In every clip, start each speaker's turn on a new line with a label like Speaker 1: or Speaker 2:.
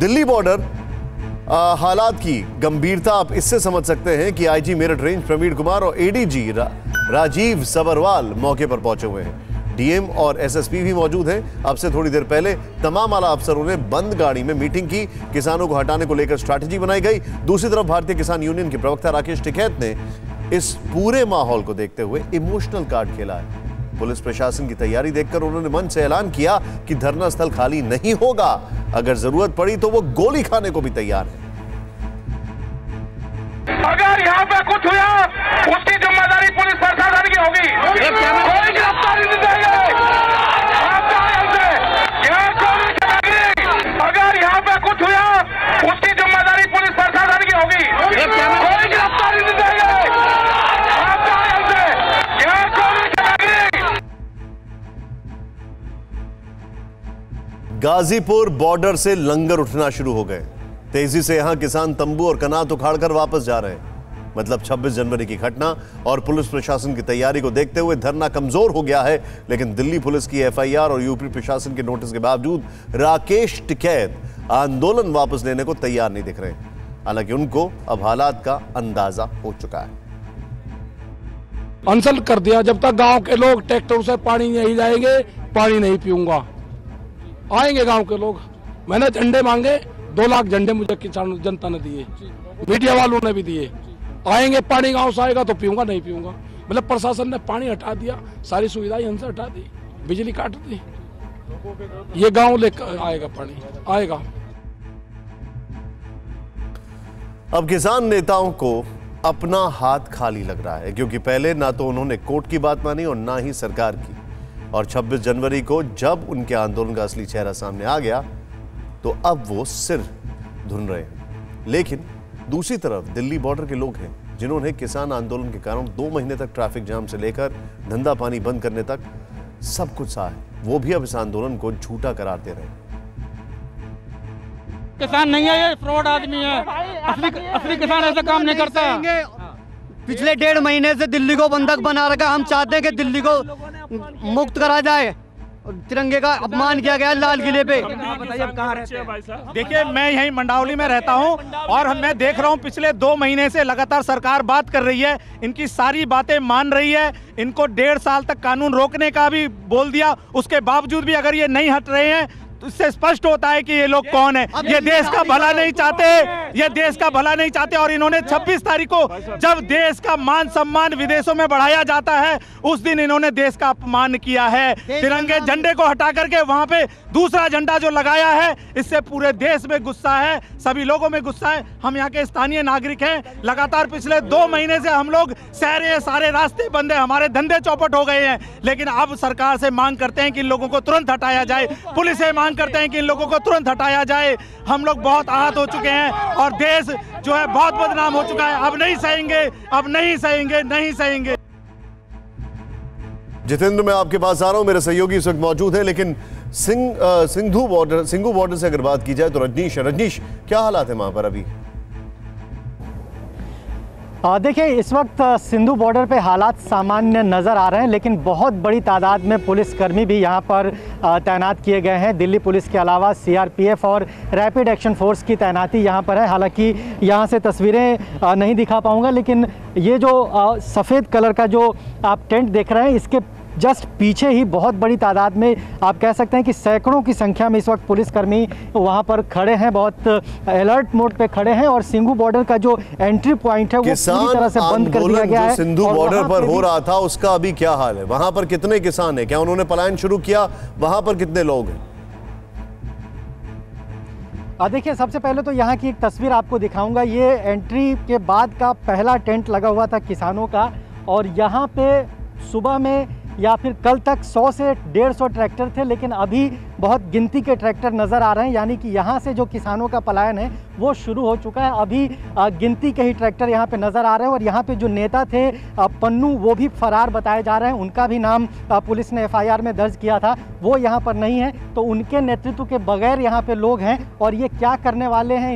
Speaker 1: Delhi border हालात की गंभीरता आप इससे समझ सकते हैं कि आईजी मेरठ रेंज प्रवीण कुमार और एडीजी राजीव सबरवाल मौके पर पहुंचे हुए हैं। डीएम और एसएसपी भी मौजूद हैं। अब से थोड़ी देर पहले तमाम आला अफसरों ने बंद गाड़ी में मीटिंग की। किसानों को हटाने को लेकर स्ट्रैटेजी बनाई गई। दूसरी तरफ भारतीय किसान यूनियन के प्रवक्ता राकेश टिकैत ने इस पूरे माहौल को देखते हुए इमोशनल कार्ड खेला है। पुलिस प्रशासन की तैयारी देखकर उन्होंने मंच से ऐलान किया कि धरना स्थल खाली नहीं होगा। अगर जरूरत पड़ी तो वो गोली खाने को भी तैयार है।
Speaker 2: अगर यहाँ पे कुछ हुआ उसकी जिम्मेदारी पुलिस प्रशासन की होगी। कोई गिरफ्तारी नहीं देंगे। अगर यहाँ पे कुछ हुआ उसकी जिम्मेदारी पुलिस प्रशासन की होगी। कोई गिरफ्तारी नहीं देंगे।
Speaker 1: गाजीपुर बॉर्डर से लंगर उठना शुरू हो गए। तेजी से यहां किसान तंबू और कनात उखाड़कर वापस जा रहे हैं। मतलब 26 जनवरी की घटना और पुलिस प्रशासन की तैयारी को देखते हुए धरना कमजोर हो गया है। लेकिन दिल्ली पुलिस की एफआईआर और यूपी प्रशासन के नोटिस के बावजूद राकेश टिकैत आंदोलन वापस लेने को तैयार नहीं दिख रहे। हालांकि उनको अब हालात का अंदाजा हो चुका है।
Speaker 3: अनशन कर दिया, जब तक गांव के लोग ट्रैक्टर से पानी नहीं लाएंगे पानी नहीं पीऊंगा। आएंगे गांव के लोग। मैंने झंडे मांगे, 2 लाख झंडे मुझे किसान जनता ने दिए, मीडिया वालों ने भी दिए। आएंगे, पानी गांव से आएगा तो पीऊंगा, नहीं पीऊंगा। मतलब प्रशासन ने पानी हटा दिया, सारी सुविधाएं हमसे हटा दी, बिजली काट दी। ये गांव लेकर आएगा, पानी आएगा।
Speaker 1: अब किसान नेताओं को अपना हाथ खाली लग रहा है, क्योंकि पहले ना तो उन्होंने कोर्ट की बात मानी और ना ही सरकार की। और 26 जनवरी को जब उनके आंदोलन का असली चेहरा सामने आ गया तो अब वो सिर धुन रहे हैं। लेकिन दूसरी तरफ दिल्ली बॉर्डर के लोग हैं जिन्होंने किसान आंदोलन के कारण 2 महीने तक ट्रैफिक जाम से लेकर धंधा पानी बंद करने तक सब कुछ सहा है। वो भी अब इस आंदोलन को झूठा करार दे रहे हैं।
Speaker 4: किसान नहीं है, ये फ्रॉड आदमी है। असली किसान ऐसा काम नहीं करता।
Speaker 5: पिछले 1.5 महीने से दिल्ली को बंधक बना रखा। हम चाहते हैं कि दिल्ली को मुक्त करा जाए। तिरंगे का अपमान किया गया लाल किले पे।
Speaker 4: बताइए आप कहाँ रहते हैं?
Speaker 6: देखिए, मैं यहीं मंडावली में रहता हूं और मैं देख रहा हूं पिछले 2 महीने से लगातार सरकार बात कर रही है, इनकी सारी बातें मान रही है। इनको 1.5 साल तक कानून रोकने का भी बोल दिया, उसके बावजूद भी अगर ये नहीं हट रहे हैं तो इससे स्पष्ट होता है कि ये लोग कौन है। ये देश का भला नहीं चाहते, ये देश का भला नहीं चाहते। और इन्होंने 26 तारीख को जब देश का मान सम्मान विदेशों में बढ़ाया जाता है उस दिन इन्होंने देश का अपमान किया है। तिरंगे झंडे को हटा करके वहां पे दूसरा झंडा जो लगाया है, इससे पूरे देश में गुस्सा है, सभी लोगों में गुस्सा है। हम यहाँ के स्थानीय नागरिक हैं। लगातार पिछले 2 महीने से हम लोग शहर सारे रास्ते बंद है, हमारे धंधे चौपट हो गए हैं। लेकिन अब सरकार से मांग करते हैं कि इन लोगों को तुरंत हटाया जाए। पुलिस से मांग करते हैं कि इन लोगों को तुरंत हटाया जाए। हम लोग बहुत आहत हो चुके हैं और देश जो है बहुत बदनाम हो चुका है। अब नहीं सहेंगे, अब नहीं सहेंगे, नहीं सहेंगे।
Speaker 1: जितेंद्र, मैं आपके पास आ रहा हूं, मेरे सहयोगी इस वक्त मौजूद है। लेकिन सिंघू बॉर्डर से अगर बात की जाए तो रजनीश, क्या हालात है वहां पर अभी?
Speaker 7: देखिए, इस वक्त सिंधु बॉर्डर पे हालात सामान्य नज़र आ रहे हैं, लेकिन बहुत बड़ी तादाद में पुलिसकर्मी भी यहाँ पर तैनात किए गए हैं। दिल्ली पुलिस के अलावा सीआरपीएफ और रैपिड एक्शन फोर्स की तैनाती यहाँ पर है। हालांकि यहाँ से तस्वीरें नहीं दिखा पाऊँगा, लेकिन ये जो सफ़ेद कलर का जो आप टेंट देख रहे हैं, इसके जस्ट पीछे ही बहुत बड़ी तादाद में आप कह सकते हैं कि सैकड़ों की संख्या में इस वक्त पुलिसकर्मी वहां पर खड़े हैं, बहुत अलर्ट मोड पे खड़े हैं। और सिंघू बॉर्डर का जो एंट्री पॉइंट है वो पूरी तरह से बंद कर दिया गया है।
Speaker 1: सिंधु बॉर्डर पर हो रहा था उसका अभी क्या हाल है? वहां पर कितने किसान हैं? क्या उन्होंने पलायन शुरू किया? वहां पर कितने लोग हैं?
Speaker 7: देखिए, सबसे पहले तो यहाँ की एक तस्वीर आपको दिखाऊंगा। ये एंट्री के बाद का पहला टेंट लगा हुआ था किसानों का, और यहाँ पे सुबह में या फिर कल तक 100 से 150 ट्रैक्टर थे, लेकिन अभी बहुत गिनती के ट्रैक्टर नज़र आ रहे हैं। यानी कि यहाँ से जो किसानों का पलायन है वो शुरू हो चुका है। अभी गिनती के ही ट्रैक्टर यहाँ पे नज़र आ रहे हैं। और यहाँ पे जो नेता थे पन्नू, वो भी फरार बताए जा रहे हैं। उनका भी नाम पुलिस ने एफआईआर में दर्ज किया था, वो यहाँ पर नहीं है। तो उनके नेतृत्व के बगैर यहाँ पे लोग हैं, और ये क्या करने वाले हैं,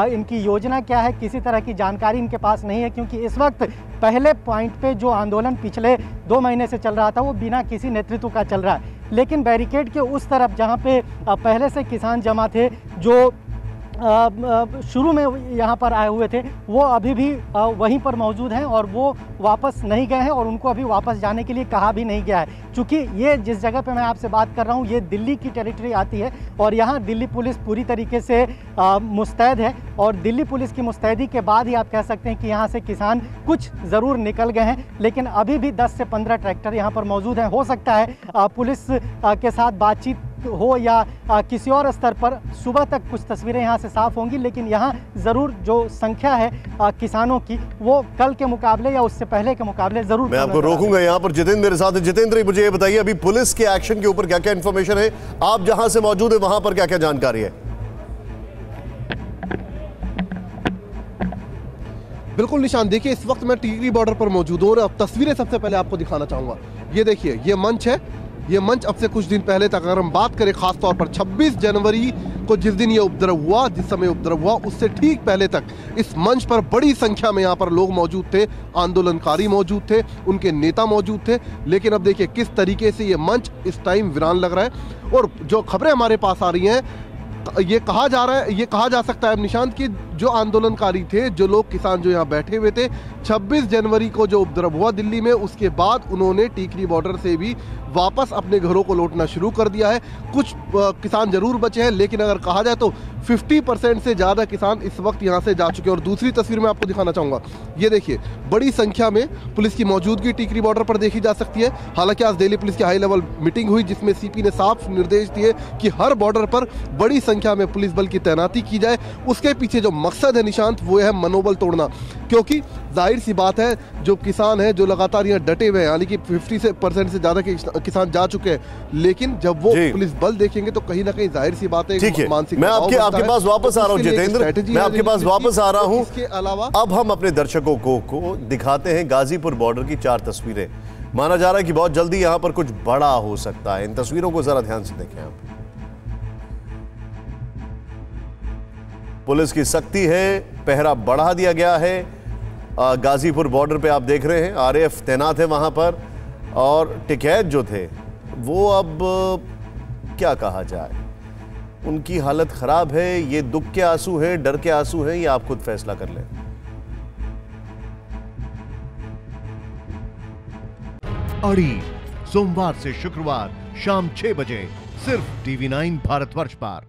Speaker 7: इनकी योजना क्या है, किसी तरह की जानकारी इनके पास नहीं है। क्योंकि इस वक्त पहले पॉइंट पे जो आंदोलन पिछले 2 महीने से चल रहा था वो बिना किसी नेतृत्व का चल रहा है। लेकिन बैरिकेड के उस तरफ जहाँ पे पहले से किसान जमा थे, जो शुरू में यहाँ पर आए हुए थे वो अभी भी वहीं पर मौजूद हैं और वो वापस नहीं गए हैं और उनको अभी वापस जाने के लिए कहा भी नहीं गया है। क्योंकि ये जिस जगह पे मैं आपसे बात कर रहा हूँ ये दिल्ली की टेरिटरी आती है और यहाँ दिल्ली पुलिस पूरी तरीके से मुस्तैद है और दिल्ली पुलिस की मुस्तैदी के बाद ही आप कह सकते हैं कि यहाँ से किसान कुछ ज़रूर निकल गए हैं, लेकिन अभी भी 10 से 15 ट्रैक्टर यहाँ पर मौजूद हैं। हो सकता है पुलिस के साथ बातचीत हो या किसी और स्तर पर सुबह तक कुछ तस्वीरें यहाँ से साफ होंगी, लेकिन यहाँ ज़रूर जो संख्या है किसानों की वो कल के मुकाबले या उससे पहले के मुकाबले ज़रूर।
Speaker 1: मैं आपको रोकूंगा यहाँ पर। जितेंद्र मेरे साथ है। जितेंद्र, मुझे ये बताइए अभी पुलिस के एक्शन के ऊपर क्या क्या इंफॉर्मेशन है, आप जहां से मौजूद है वहां पर क्या क्या जानकारी है?
Speaker 8: बिल्कुल निशान, देखिए इस वक्त मैं टिकरी बॉर्डर पर मौजूद हूँ और अब तस्वीरें सबसे पहले आपको दिखाना चाहूंगा। ये देखिए, ये मंच है। ये मंच अब से कुछ दिन पहले तक अगर हम बात करें, खास तौर पर 26 जनवरी को जिस दिन ये उपद्रव हुआ, जिस समय उपद्रव हुआ उससे ठीक पहले तक इस मंच पर बड़ी संख्या में यहाँ पर लोग मौजूद थे, आंदोलनकारी मौजूद थे, उनके नेता मौजूद थे। लेकिन अब देखिए किस तरीके से ये मंच इस टाइम वीरान लग रहा है और जो खबरें हमारे पास आ रही हैं ये कहा जा रहा है, ये कहा जा सकता है निशांत कि जो आंदोलनकारी थे, जो लोग किसान जो यहाँ बैठे हुए थे, 26 जनवरी को जो उपद्रव हुआ दिल्ली में उसके बाद उन्होंने टिकरी बॉर्डर से भी वापस अपने घरों को लौटना शुरू कर दिया है। कुछ किसान जरूर बचे हैं, लेकिन अगर कहा जाए तो 50% से ज़्यादा किसान इस वक्त यहाँ से जा चुके हैं। और दूसरी तस्वीर मैं आपको दिखाना चाहूँगा, ये देखिए बड़ी संख्या में पुलिस की मौजूदगी टिकरी बॉर्डर पर देखी जा सकती है। हालांकि आज दिल्ली पुलिस की हाई लेवल मीटिंग हुई जिसमें सीपी ने साफ निर्देश दिए कि हर बॉर्डर पर बड़ी संख्या में पुलिस बल की तैनाती की जाए। उसके पीछे जो मकसद है निशांत वो है मनोबल तोड़ना, क्योंकि जाहिर सी बात है जो किसान है जो लगातार यहाँ डटे हुए हैं, यानी कि 50% से ज़्यादा किसान जा चुके हैं, लेकिन जब वो पुलिस बल देखेंगे तो कहीं ना कहीं जाहिर सी बात है मानसिक।
Speaker 1: मैं आपके पास वापस आ रहा हूँ जितेंद्र, मैं आपके पास वापस आ रहा हूँ।
Speaker 8: इसके अलावा
Speaker 1: अब हम अपने दर्शकों को दिखाते हैं गाजीपुर बॉर्डर की 4 तस्वीरें। माना जा रहा है कि बहुत जल्दी यहाँ पर कुछ बड़ा हो सकता है। इन तस्वीरों को जरा ध्यान से देखें आप। पुलिस की सख्ती है, पहरा बढ़ा दिया गया है। गाजीपुर बॉर्डर पे आप देख रहे हैं आरएएफ तैनात है वहां पर, और टिकैत जो थे वो अब क्या कहा जाए, उनकी हालत खराब है। ये दुख के आंसू हैं, डर के आंसू हैं, ये आप खुद फैसला कर लें।
Speaker 9: अड़ी सोमवार से शुक्रवार शाम 6 बजे सिर्फ TV9 भारतवर्ष पर।